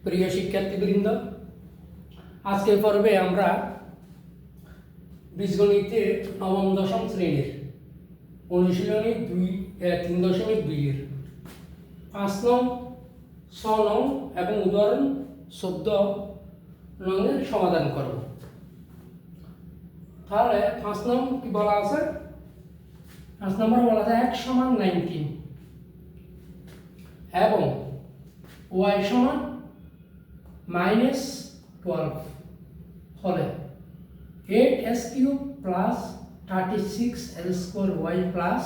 প্রিয় শিক্ষার্থীবৃন্দ, আজকে পর্বে আমরা বীজগণিতের নবম দশম শ্রেণীর অনুশীলনী 3.2 5 নং, 6 নং এবং উদাহরণ 14 নংয়ের সমাধান করব। তাহলে 5 নং কি বলা আছে? 5 নম্বরে বলা আছে x সমান 19 এবং y সমান -12 হলে 8s cube plus 36l square y plus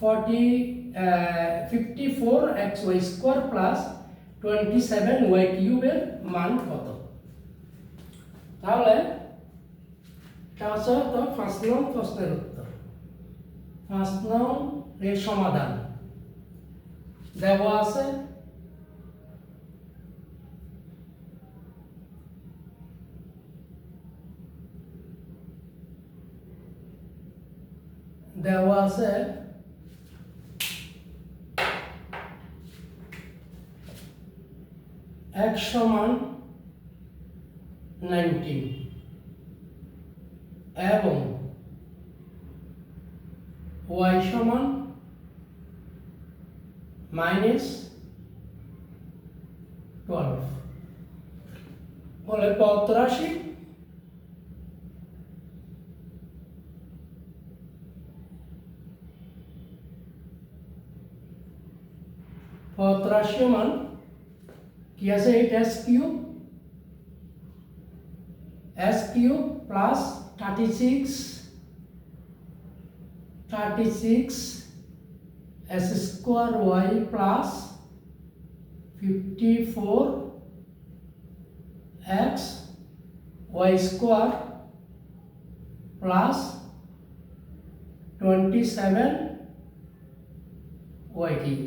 54xy square plus 27y কিউবের মান কত? তাহলে এটা হচ্ছে তো 5 নং প্রশ্নের উত্তর। 5 নং এর সমাধান দেওয়া আছে x সমান 19 এবং y সমান -12 বলে পদ রাশি মান কি আছে? 8s cube plus 36 s square y plus 54 x y square plus 27 y cube.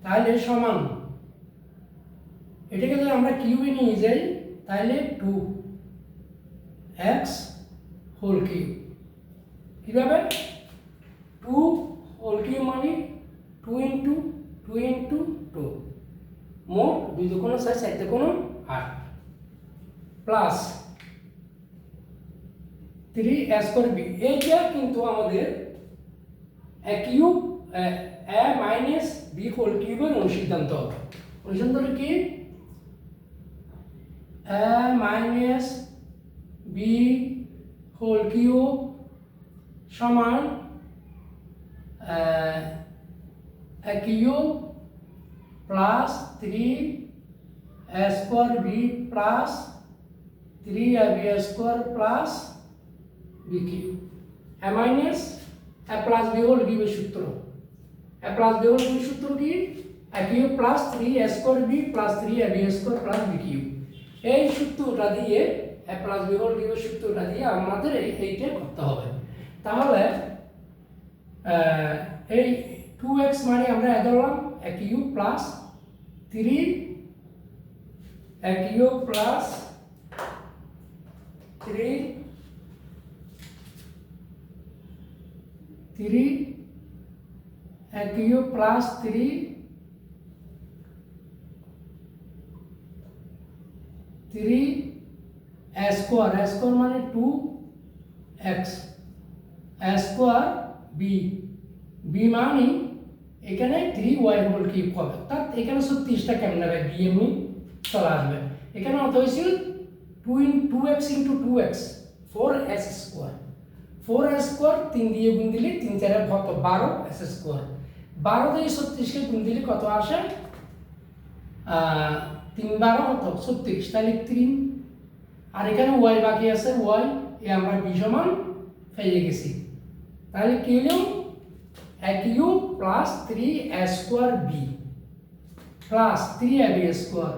তাহলে সমান, এটাকে যদি আমরা কিউবে নিয়ে যাই তাহলে 2x হোল কিউব। কিভাবে? 2 হোল কিউব মানে 2 ইন্টু 2 ইন্টু 2, মোট 2 দুগুণ 6 4 দুগুণ 8 প্লাস 3s করে b। এইটা কিন্তু আমাদের a cube a minus b whole কিউবের অনুসিদ্ধান্ত হবে। অনুসিদ্ধান্ত কি? a minus b whole cube সমান a cube plus 3a square b plus 3ab square plus b cube. a minus a plus b whole কিউবের সূত্র, a প্লাস b হোল কিউবের সূত্র কি? a cube plus 3a square b plus 3ab square plus b cube. এই সূত্রটা দিয়ে a plus b whole কিউবের সূত্রটা দিয়ে আমাদের এইটা করতে হবে। তাহলে এই 2x মানে আমরা ধরলাম a cube plus 3 a cube plus 3 a cube plus 3 a square মানে 2x a স্কোয়ার b মানে এখানে 3y হোল কিউব হবে। অর্থাৎ এখানে 36টা কেমন হবে? b এমনি চলে আসবে। এখানে অত হয়েছিল 2x into 2x 4s square 4s square 3 দিয়ে গুণ দিলে 3 4 কত? 12s square. 12 দিয়ে 36কে গুণ দিলে কত আসে? 3 12 কত? 36। তাহলে 3 আর এখানে y বাকি আছে, y এ আমরা b সমান পেয়ে গেছি। তাহলে কি হলো? a cube plus 3a square b plus 3ab square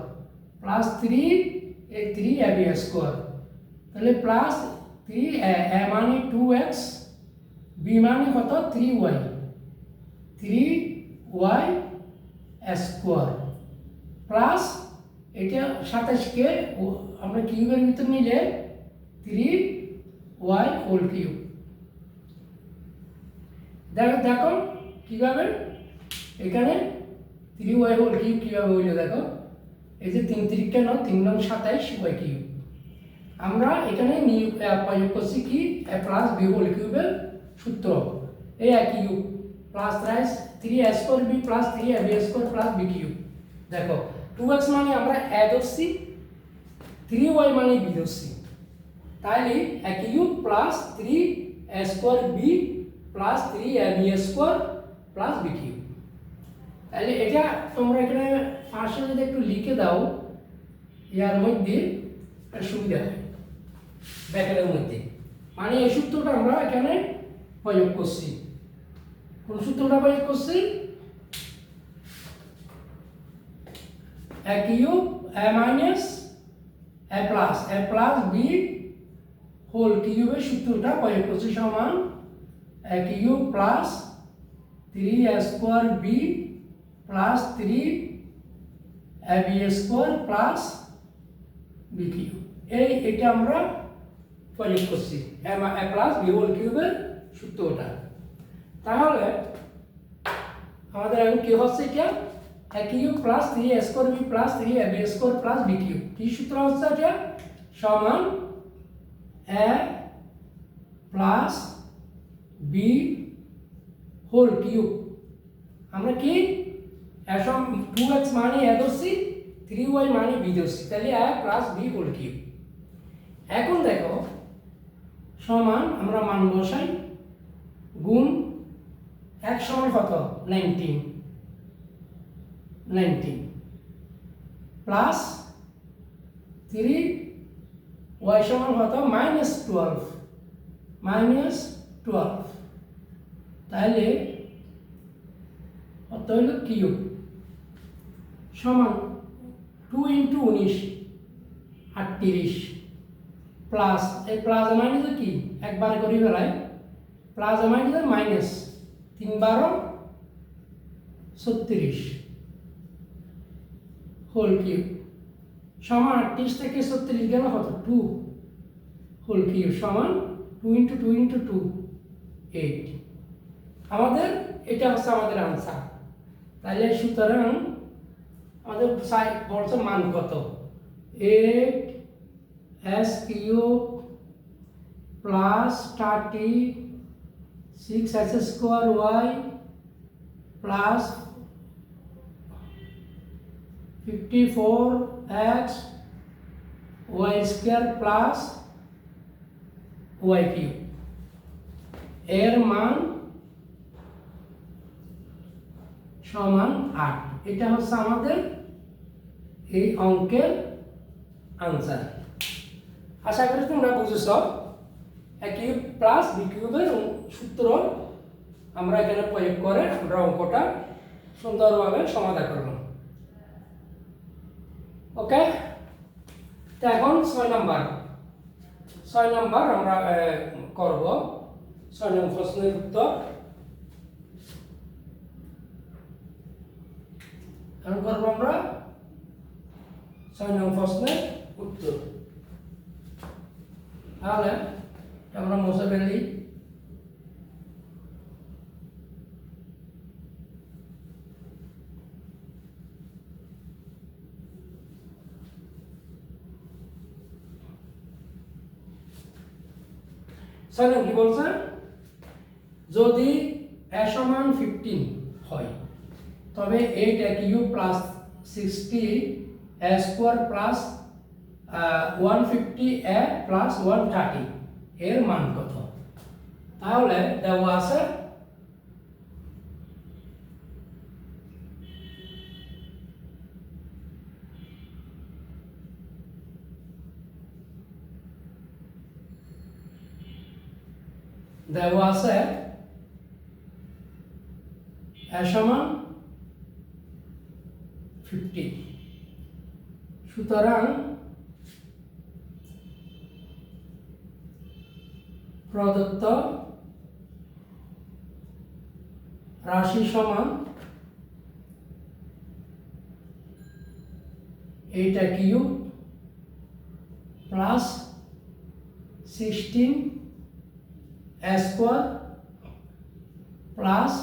plus 3ab square. তাহলে প্লাস 3a মানে 2x, b মানে কত? 3y স্কোয়ার প্লাস এটা 27কে আমরা কিউবের ভিতর নিলে 3y হোল কিউব। দেখো কিভাবে এখানে 3y হোল কিউব কীভাবে হইল দেখো, এই যে 3 3 9 3 9 27 y কিউব। আমরা এখানে প্রয়োগ করছি কি a প্লাস b হোল কিউবের সূত্র, a cube plus 3a square b plus 3ab square plus b cube. দেখো 2x মানে আমরা a ধরছি, 3y মানে b ধরছি, তাহলে a cube plus 3a square b plus 3ab square plus b cube. তাহলে এটা তোমরা এখানে পাশে যদি একটু লিখে দাও ইয়ার মধ্যে সুবিধা হয় ব্যাকেটের মধ্যে, মানে এই সূত্রটা আমরা এখানে প্রয়োগ করছি। কোন সূত্রটা প্রয়োগ করছি? a cube a minus a plus b whole কিউবের সূত্রটা প্রয়োগ করছি সমান a cube plus 3a square b plus 3ab square plus b cube. এটা আমরা প্রয়োগ করছি a প্লাস b হোল কিউবের সূত্রটা। তাহলে আমাদের এখন কি হচ্ছে, এটা a cube plus 3a square b plus 3ab square plus b cube. কি সূত্র হচ্ছে এটা? সমান a plus b whole cube. আমরা কি 2x মানে a ধরছি, 3y মানে b ধরছি, তাহলে a plus b whole cube. এখন দেখো সমান আমরা মান বসাই, গুণ এক সমান কত 19 প্লাস 3y সমান কত -12 তাহলে কত হইল কিউব সমান 2 × 19 38 প্লাস এই প্লাস মাইনাস কি একবারে করি ফেলাই, plus minus minus 3 12 36 whole cube সমান 38 থেকে 36 গেল কত 2 হোল কিউব সমান 2 × 2 × 2 8। আমাদের এটা হচ্ছে আমাদের आंसर। তাহলে সুতরাং আমাদের বলছে মান কত 8s cube plus 36s square y plus 54x y square plus y cube এর মান সমান 8। এটা হচ্ছে আমাদের এই অঙ্কের आंसर। আশা করি তোমরা বুঝেছ a কিউব প্লাস b কিউবের সূত্র আমরা এখানে প্রয়োগ করে আমরা অঙ্কটা সুন্দরভাবে সমাধান করলাম। ওকে, তো এখন 6 নাম্বার আমরা করব 6 নম্বর প্রশ্নের উত্তর। এখন করব আমরা 6 নম্বর প্রশ্নের উত্তর। তাহলে আমরা মুছে ফেলি। সাইন কি বলছে, যদি a সমান 15 হয় তবে 8a cube plus 60a square plus 150a plus 130 এর মান কত? তাহলে দেওয়া আছে a সমান 50। সুতরাং প্রদত্ত রাশি সমান 8a cube plus 16a square plus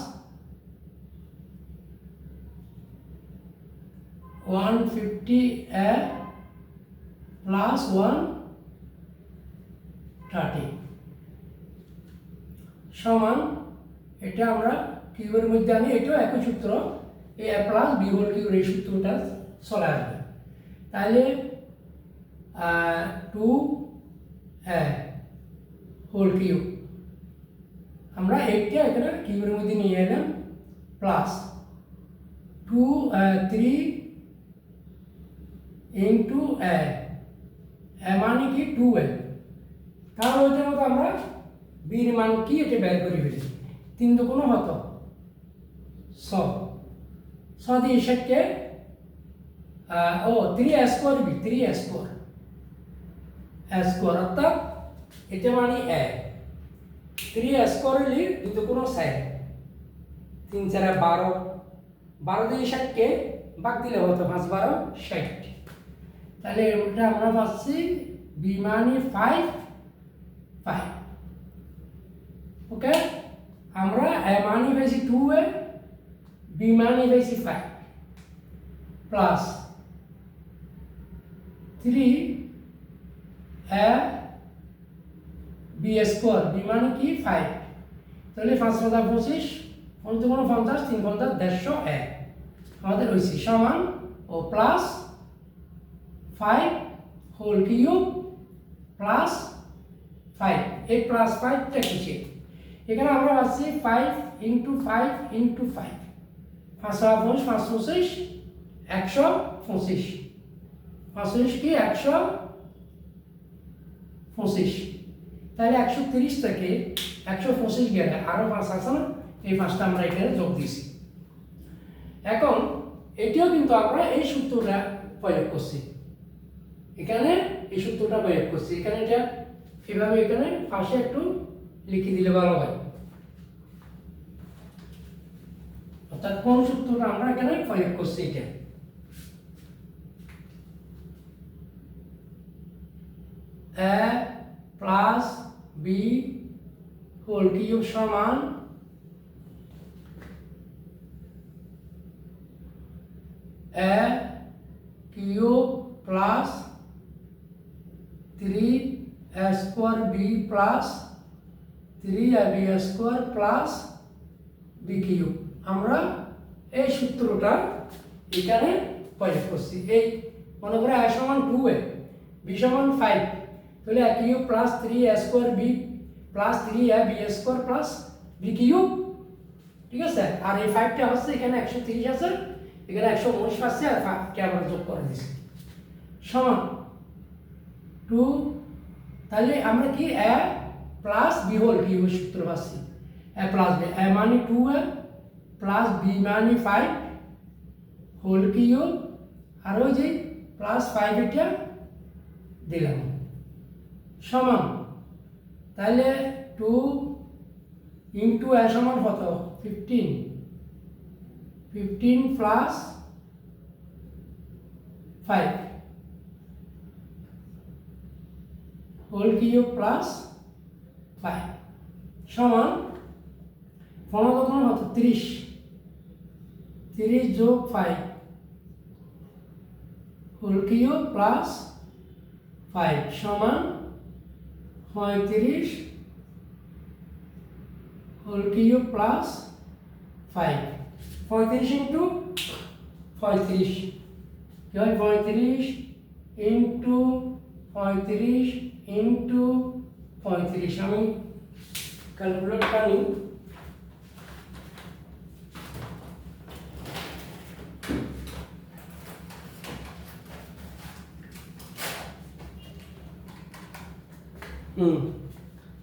150 plus 130 সমান, এটা আমরা কিউবের মধ্যে আনি, এটাও একই সূত্র, এ প্লাস বি হোল কিউবের এই সূত্রটা চলে আসবে। তাহলে 2a হোল কিউব, আমরা এইটা এখানে কিউবের মধ্যে নিয়ে এলাম, প্লাস 3 ইন্টু a মানে কি 2a। তাহলে ওইটার মতো আমরা বির মান কি এটা বের করে ফেলি। 3 দুগুণ কত? 100। 100 দিয়ে ষাটকে 3a square B, 3a square অর্থাৎ এটা মানে 1। 3a স্কোয়ার হলে 2 দুগুণ 4, 3 4 12, 12 দিয়ে ষাটকে বাদ দিলে হতো 5 12 60। তাহলে ওটা আমরা পাচ্ছি বি মানে 5। ওকে, আমরা এ মানে পেয়েছি 2a, বি মানে পেয়েছি 5 plus 3a B square, B মানে কি 5। তাহলে 5 5 25, 50 50, 3 50 150 আমাদের হয়েছে সমান ও প্লাস 5 হোল কিউব প্লাস 5, এই প্লাস 5টা কিসে? এখানে আমরা পাচ্ছি 5 ইন্টু 5 ইন্টু 5, 5 5 25, 125, 25 কি 125। তাহলে 130 থেকে 125 গেলে আরো 5 আছে না, এই 5টা আমরা এখানে যোগ দিয়েছি। এখন এটিও কিন্তু আমরা এই সূত্রটা প্রয়োগ করছি, এখানে এই সূত্রটা প্রয়োগ করছি, এখানে এটা এভাবে এখানে পাশে একটু লিখে দিলে ভালো হয়। অর্থাৎ কোন সূত্রটা আমরা এখানে প্রয়োগ করছি, এটা a plus b whole cube সমান a cube plus 3a square b plus 3ab square plus b cube. আমরা এই সূত্রটা এখানে প্রয়োগ করছি। এই মনে করে a সমান 2a, b সমান 5, তাহলে a cube plus 3a square b plus 3ab square plus b cube, ঠিক আছে। আর এই 5টা হচ্ছে এখানে 130 আছে, এখানে 119 পাচ্ছে, আর 5টা আমরা যোগ করে দিচ্ছি সমান 2। তাহলে আমরা কি a plus b whole cube সূত্র পাচ্ছি, a প্লাস বি, a মানে 2a প্লাস বি মানে 5 হোল কিউব, আর ওই যে প্লাস 5 এটা দিলাম সমান, তাহলে 2 ইন্টু a সমান কত? 15, 15 প্লাস 5 হোল কিউব প্লাস 5 সমান 15 কোন হতো 30, 30 যোগ 5 হোল কিউব প্লাস 5 সমান 35 হোল কিউব প্লাস 5। 35 ইন্টু 35 কি হয়? 35 ইন্টু 35 ইন্টু 35, আমি ক্যালকুলেটরটা নিই।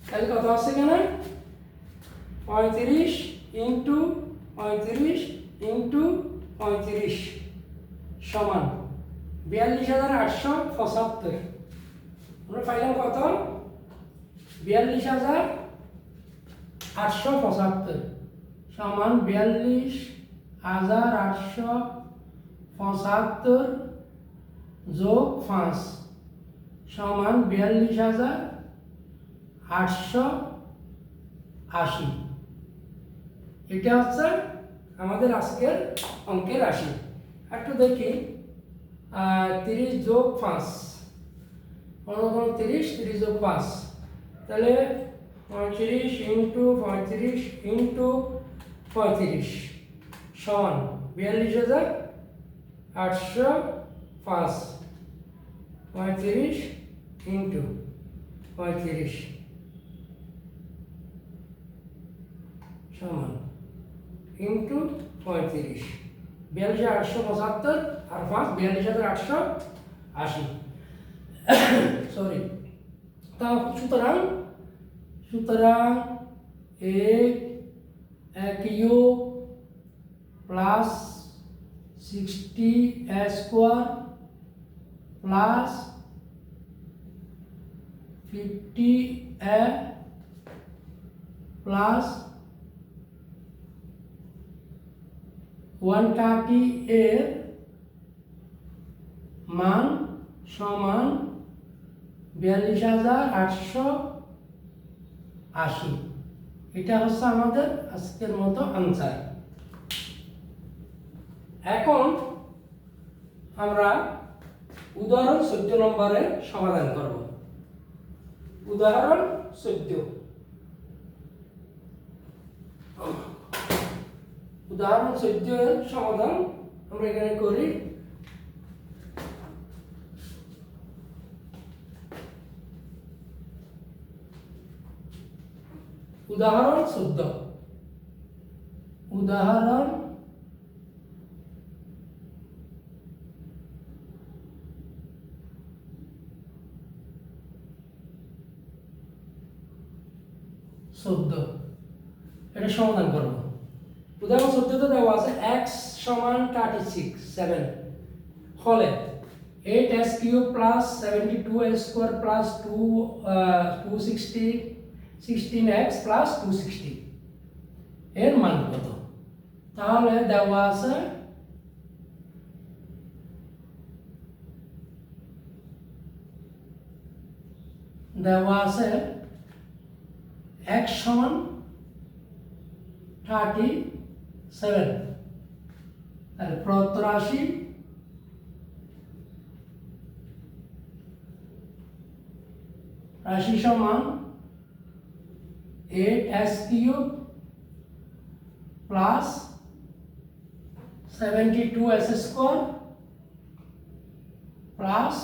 তাহলে কত আসছে এখানে? 35 ইন্টু 35 ইন্টু 35 সমান 42,875। আমরা পাইলাম কত? 42,875 সমান 42,875 যোগ 5 সমান 42,880। এটা হচ্ছে আমাদের আজকের অঙ্কের রাশি। একটু দেখি 30 যোগ 5 30 যোগ 5 তাহলে 35 ইন্টু 35 ইন্টু 35 সমান 42,805 35 ইন্টু 35 সমান ইন্টু 35 42,875 আর 5 42,880 সরি তা সুতরাং এক u plus 60 square plus 50 plus 130 এর মান সমান 42,880। এটা হচ্ছে আমাদের আজকের মতো আনসার। এখন আমরা উদাহরণ 14 নম্বরে সমাধান করব। উদাহরণ 14 এর সমাধান আমরা এখানে করি। উদাহরণ 14 এটা সমাধান করব। উদাহরণ 14 তে দেওয়া আছে x সমান 36 7 হলে 8s cube plus 72s square plus 260 16x plus 260 এর মান কত? তাহলে দেওয়া আছে x সমান 37 আর প্রদত্ত রাশি সমান 8s cube plus 72s square plus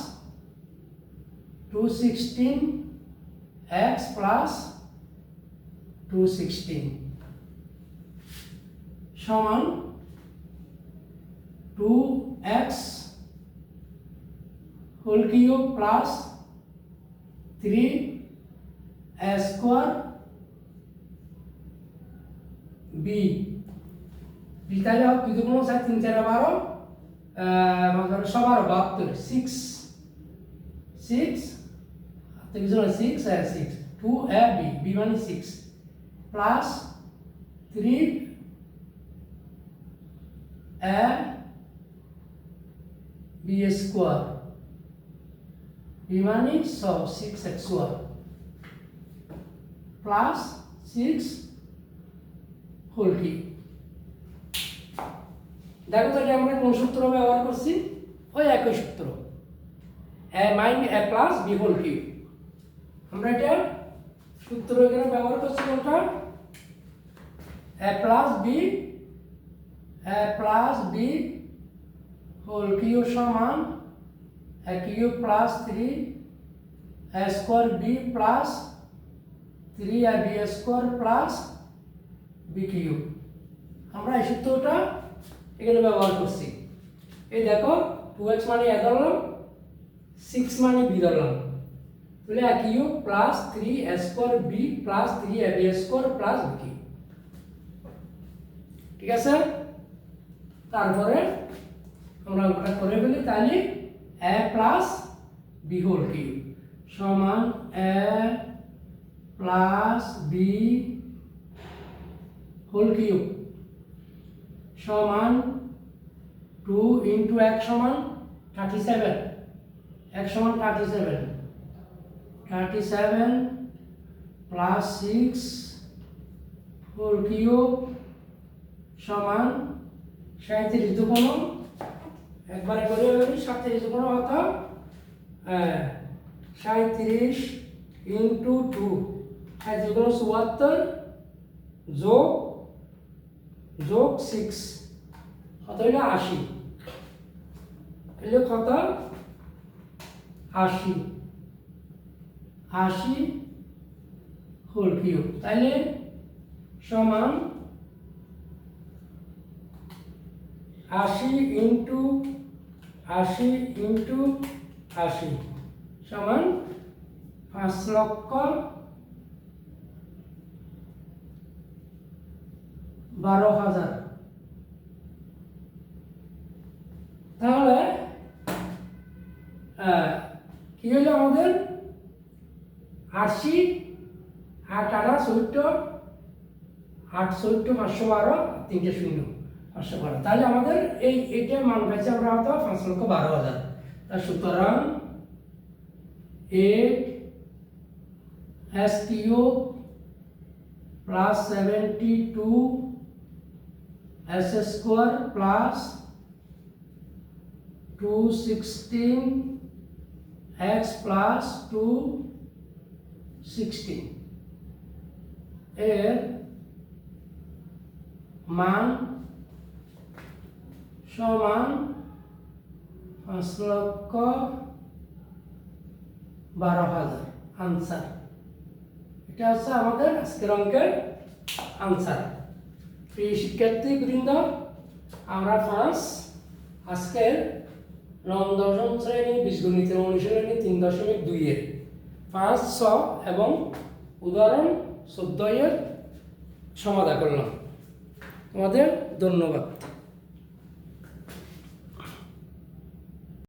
216x plus 216 সমান 2x whole cube plus 3 square b তাহলে হবে 2 গুণ 7 3 4 12 মানে সবার 72 6 থেকে 6 আর 6 2 a b মানে 6 plus 3 a b square b মানে 6x square plus 6 whole cube. দেখো তাহলে আমরা কোন সূত্র ব্যবহার করছি? ওই একই সূত্র a plus b whole cube. আমরা এটা সূত্র এখানে ব্যবহার করছি কোনটা? a plus b whole cube সমান a cube plus 3 a square b plus 3 a b square plus b cube. আমরা এই সূত্রটা এখানে ব্যবহার করছি। এই দেখো 2x মানে a ধরলাম, 6 মানে b ধরলাম, তাহলে a cube plus 3 a square b plus 3 a b square plus b cube. ঠিক আছে, তারপরে আমরা ওটা করে ফেলি। তাহলে a plus b whole cube সমান a plus b whole cube সমান 2 ইন্টু x সমান 37 x সমান 37 প্লাস 6 হোল কিউব সমান 37 দুগুণ একবারে করে 37 গুণ কত 37 ইন্টু 2 37 গুণ 74 যোগ 6 কত হইল 80 এলে কত 80 হোল কিউব তাইলে সমান 80 ইন্টু 80 সমান 5,12,000 তাহলে কি হলো আমাদের 80 8 8 14 8 14 512 3টে শূন্য 512 তাহলে আমাদের এইটার মান পাইছি আমরা হয়তো 5,12,000 তা সুতরাং 8 s cube plus 72 s square plus 216 x plus 216 এর মান সমান 5,12,000 আনসার। এটা হচ্ছে আমাদের আজকের অঙ্কের আনসার। প্রিয় শিক্ষার্থীবৃন্দ, আমরা আজকের নবম দশম শ্রেণী বীজগণিতের অনুশীলনী 3.2 এর 5, 6 এবং উদাহরণ 14 এর সমাধান করলাম। তোমাদের ধন্যবাদ।